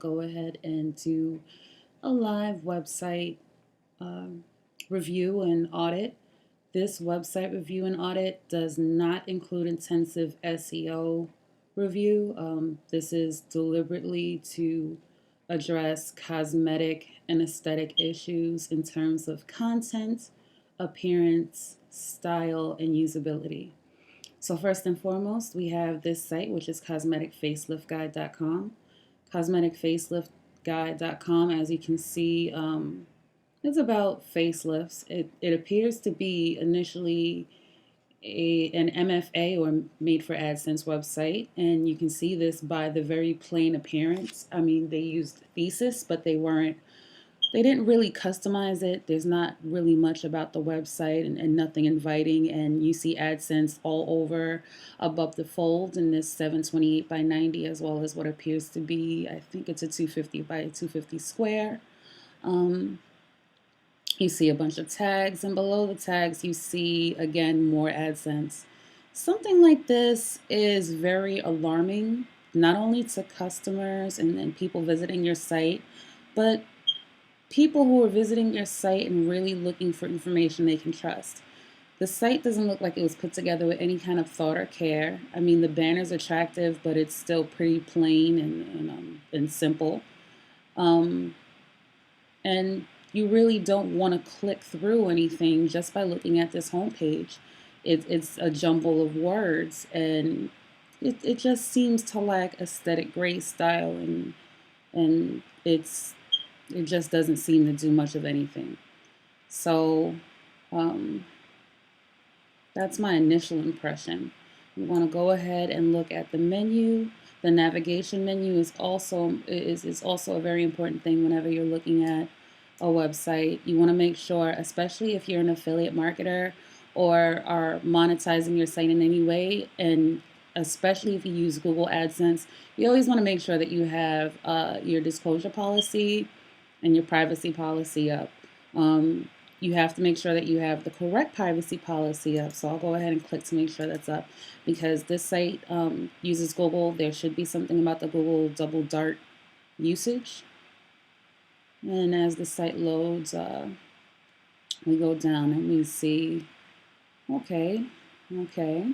Go ahead and do a live website um, review and audit. This website review and audit does not include intensive SEO review. This is deliberately to address cosmetic and aesthetic issues in terms of content, appearance, style, and usability. So, first and foremost, we have this site, which is cosmeticfaceliftguide.com. Cosmeticfaceliftguide.com, as you can see, it's about facelifts. It appears to be initially an MFA or made for AdSense website, and you can see this by the very plain appearance. I mean, they used thesis, but they didn't really customize it. There's not really much about the website and nothing inviting. And you see AdSense all over above the fold in this 728 by 90, as well as what appears to be, I think it's a 250 by 250 square. Um, you see a bunch of tags, and below the tags, you see again more AdSense. Something like this is very alarming, not only to customers and people visiting your site, but people who are visiting your site and really looking for information they can trust. The site doesn't look like it was put together with any kind of thought or care. I mean, the banner's attractive, but it's still pretty plain and simple. Um, and you really don't want to click through anything just by looking at this homepage. It's a jumble of words, and it just seems to lack aesthetic grace, style, and it just doesn't seem to do much of anything. So um, that's my initial impression. You want to go ahead and look at the menu. The navigation menu is also a very important thing whenever you're looking at a website. You want to make sure, especially if you're an affiliate marketer or are monetizing your site in any way, and especially if you use Google AdSense, you always want to make sure that you have your disclosure policy and your privacy policy up. Um, you have to make sure that you have the correct privacy policy up. So I'll go ahead and click to make sure that's up, because this site uses Google. There should be something about the Google double dart usage. And as the site loads, we go down and we see, okay, okay.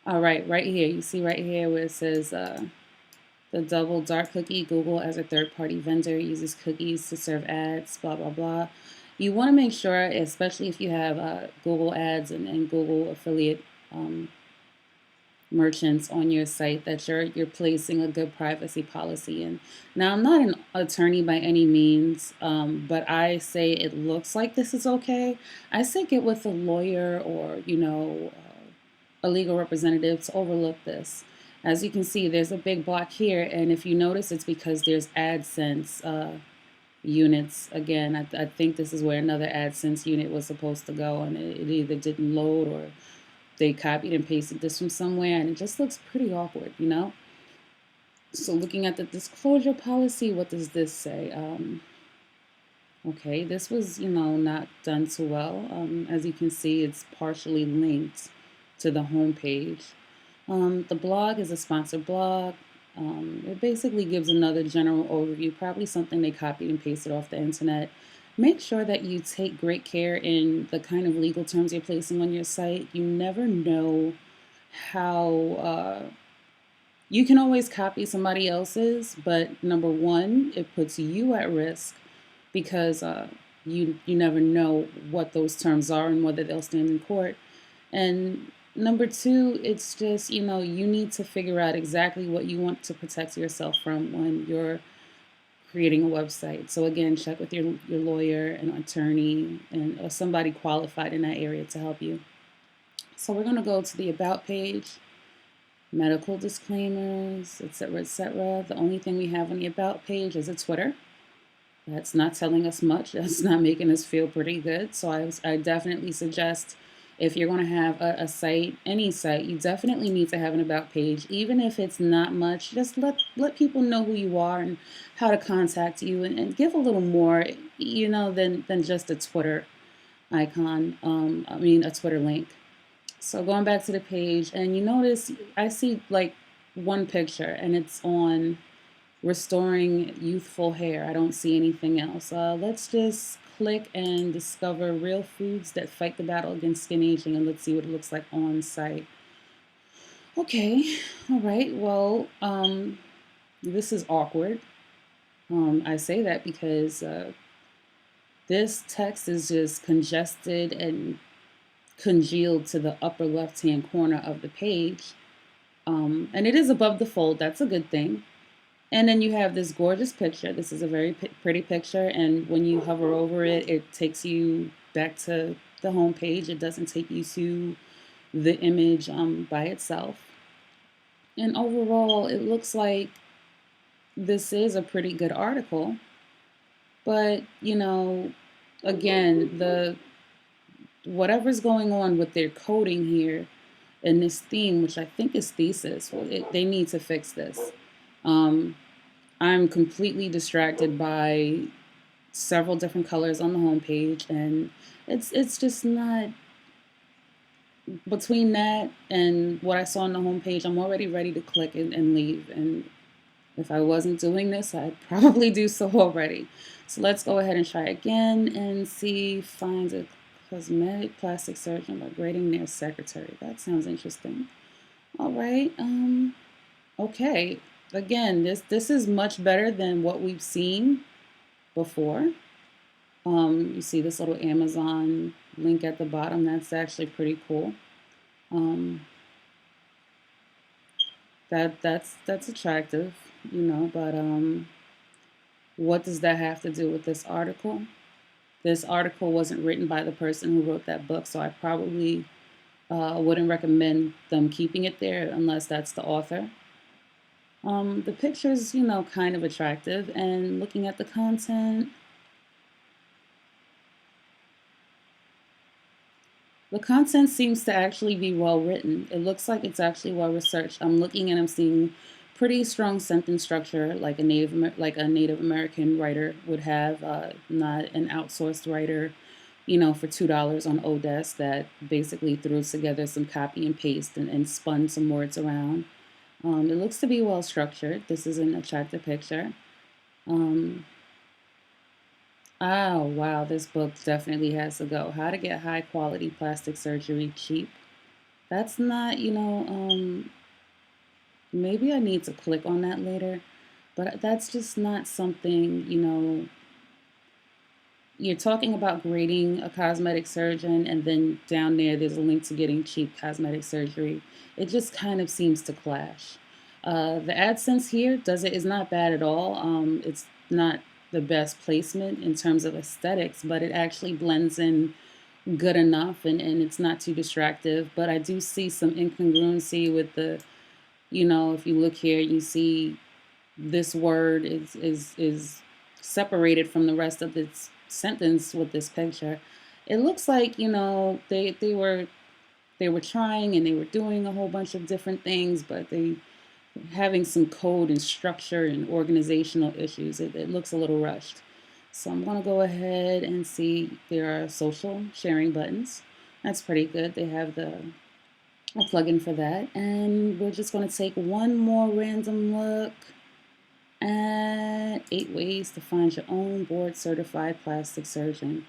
All right, right here, you see right here where it says the double dart cookie. Google, as a third-party vendor, uses cookies to serve ads, blah, blah, blah. You want to make sure, especially if you have Google ads and Google affiliate merchants on your site, that you're placing a good privacy policy in. Now, I'm not an attorney by any means, but I say it looks like this is okay. I say get with a lawyer or a legal representative to overlook this. As you can see, there's a big block here, and if you notice, it's because there's AdSense units. Again, I think this is where another AdSense unit was supposed to go, and it either didn't load or they copied and pasted this from somewhere, and it just looks pretty awkward. So looking at the disclosure policy, what does this say? Okay, this was, not done too well. As you can see, it's partially linked to the home page. The blog is a sponsored blog. It basically gives another general overview, probably something they copied and pasted off the internet. Make sure that you take great care in the kind of legal terms you're placing on your site. You never know how you can always copy somebody else's, but number one, it puts you at risk because you never know what those terms are and whether they'll stand in court. And number two, it's just, you need to figure out exactly what you want to protect yourself from when you're creating a website. So again, check with your lawyer and attorney and or somebody qualified in that area to help you. So we're going to go to the About page, medical disclaimers, etc., etc. The only thing we have on the About page is a Twitter. That's not telling us much. That's not making us feel pretty good. So I definitely suggest, if you're going to have a site, any site, you definitely need to have an About page. Even if it's not much, just let people know who you are and how to contact you, and give a little more, than just a Twitter icon. A Twitter link. So going back to the page, and you notice I see like one picture, and it's on restoring youthful hair. I don't see anything else. Let's just click and discover real foods that fight the battle against skin aging, and let's see what it looks like on site. Okay, all right. Well, this is awkward. I say that because this text is just congested and congealed to the upper left-hand corner of the page. And it is above the fold. That's a good thing. And then you have this gorgeous picture. This is a very pretty picture. And when you hover over it, it takes you back to the home page. It doesn't take you to the image by itself. And overall, it looks like this is a pretty good article. But, again, the whatever's going on with their coding here in this theme, which I think is thesis, they need to fix this. I'm completely distracted by several different colors on the homepage, and it's just not. Between that and what I saw on the homepage, I'm already ready to click and leave. And if I wasn't doing this, I'd probably do so already. So let's go ahead and try again and see finds a cosmetic plastic surgeon by grading their secretary. That sounds interesting. All right. Okay. Again, this is much better than what we've seen before. You see this little Amazon link at the bottom. That's actually pretty cool. That's attractive, but what does that have to do with this article? This article wasn't written by the person who wrote that book, so I probably wouldn't recommend them keeping it there unless that's the author. The picture's, kind of attractive, and looking at the content, the content seems to actually be well written. It looks like it's actually well researched. I'm looking and I'm seeing pretty strong sentence structure, like a Native American writer would have, not an outsourced writer, for $2 on Odesk that basically threw together some copy and paste and spun some words around. It looks to be well structured. This is an attractive picture. Oh, wow, this book definitely has to go. How to Get High Quality Plastic Surgery Cheap. That's not, maybe I need to click on that later, but that's just not something, you're talking about grading a cosmetic surgeon, and then down there's a link to getting cheap cosmetic surgery. It just kind of seems to clash. The AdSense here is not bad at all. It's not the best placement in terms of aesthetics, but it actually blends in good enough, and it's not too distractive. But I do see some incongruency with the, if you look here, you see this word is separated from the rest of its sentence with this picture. It looks like, they were trying and they were doing a whole bunch of different things, but they having some code and structure and organizational issues. It looks a little rushed. So I'm going to go ahead and see there are social sharing buttons. That's pretty good. They have a plugin for that. And we're just going to take one more random look at 8 ways to find your own board certified plastic surgeon.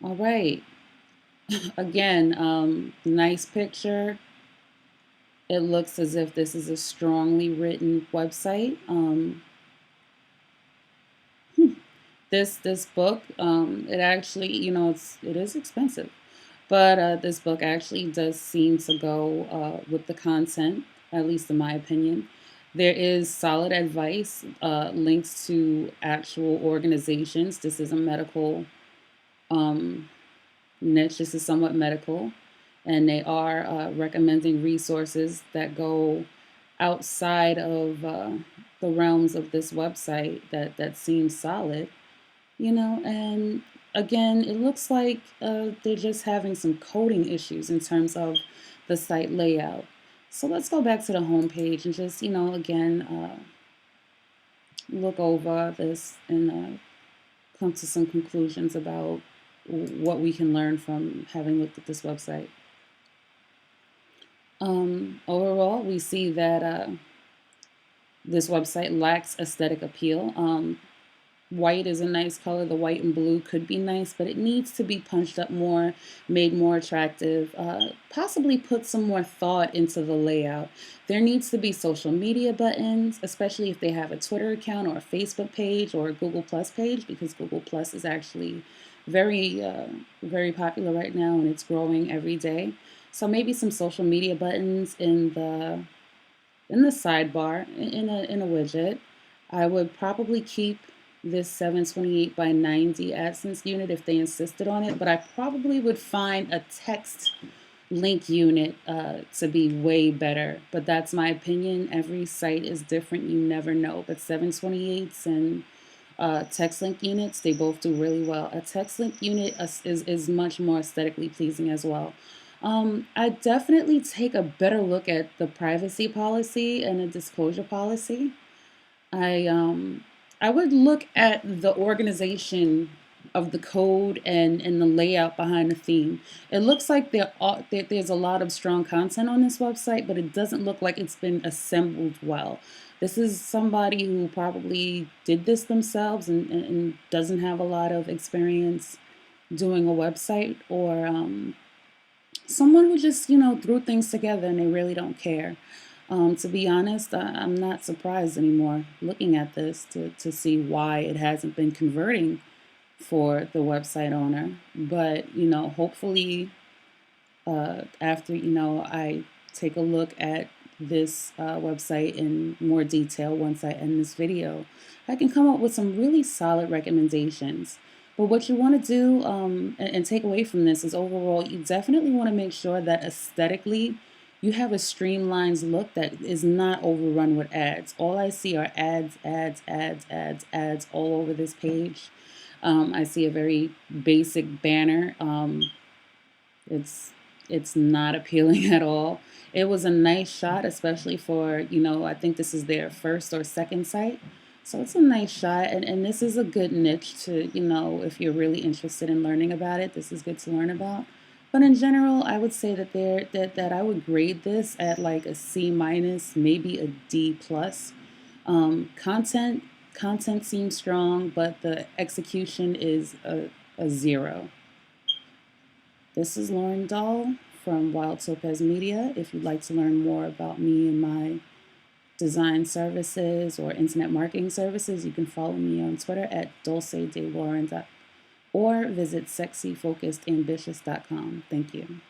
All right. Again, nice picture. It looks as if this is a strongly written website. This book, it actually, it is expensive, but this book actually does seem to go with the content, at least in my opinion. There is solid advice, links to actual organizations. This is a medical niche. This is somewhat medical, and they are recommending resources that go outside of the realms of this website that seems solid, and again, it looks like they're just having some coding issues in terms of the site layout. So let's go back to the home page and just, again, look over this and come to some conclusions about what we can learn from having looked at this website. Overall, we see that This website lacks aesthetic appeal. White is a nice color. The white and blue could be nice, but it needs to be punched up more, made more attractive, possibly put some more thought into the layout. There needs to be social media buttons, especially if they have a Twitter account or a Facebook page or a Google Plus page, because Google Plus is actually very popular right now and it's growing every day. So maybe some social media buttons in the sidebar in a widget. I would probably keep this 728 by 90 AdSense unit if they insisted on it, but I probably would find a text link unit to be way better. But that's my opinion. Every site is different. You never know. But 728s and text link units, they both do really well. A text link unit is much more aesthetically pleasing as well. I definitely take a better look at the privacy policy and the disclosure policy. I um, I would look at the organization of the code and the layout behind the theme. It looks like there's a lot of strong content on this website, but it doesn't look like it's been assembled well. This is somebody who probably did this themselves and doesn't have a lot of experience doing a website, or someone who just, threw things together and they really don't care. To be honest, I'm not surprised anymore looking at this to see why it hasn't been converting for the website owner. But, hopefully, after, I take a look at this website in more detail once I end this video, I can come up with some really solid recommendations. But what you want to do and take away from this is overall, you definitely want to make sure that aesthetically you have a streamlined look that is not overrun with ads. All I see are ads, ads, ads, ads, ads all over this page. I see a very basic banner. It's not appealing at all. It was a nice shot, especially for, I think this is their first or second site. So it's a nice shot, and this is a good niche to, if you're really interested in learning about it, this is good to learn about. But in general, I would say that I would grade this at like a C minus, maybe a D plus. Content seems strong, but the execution is a zero. This is Lauren Dahl from Wild Topaz Media. If you'd like to learn more about me and my design services or internet marketing services, you can follow me on Twitter at dulcedewarren, or visit sexyfocusedambitious.com. Thank you.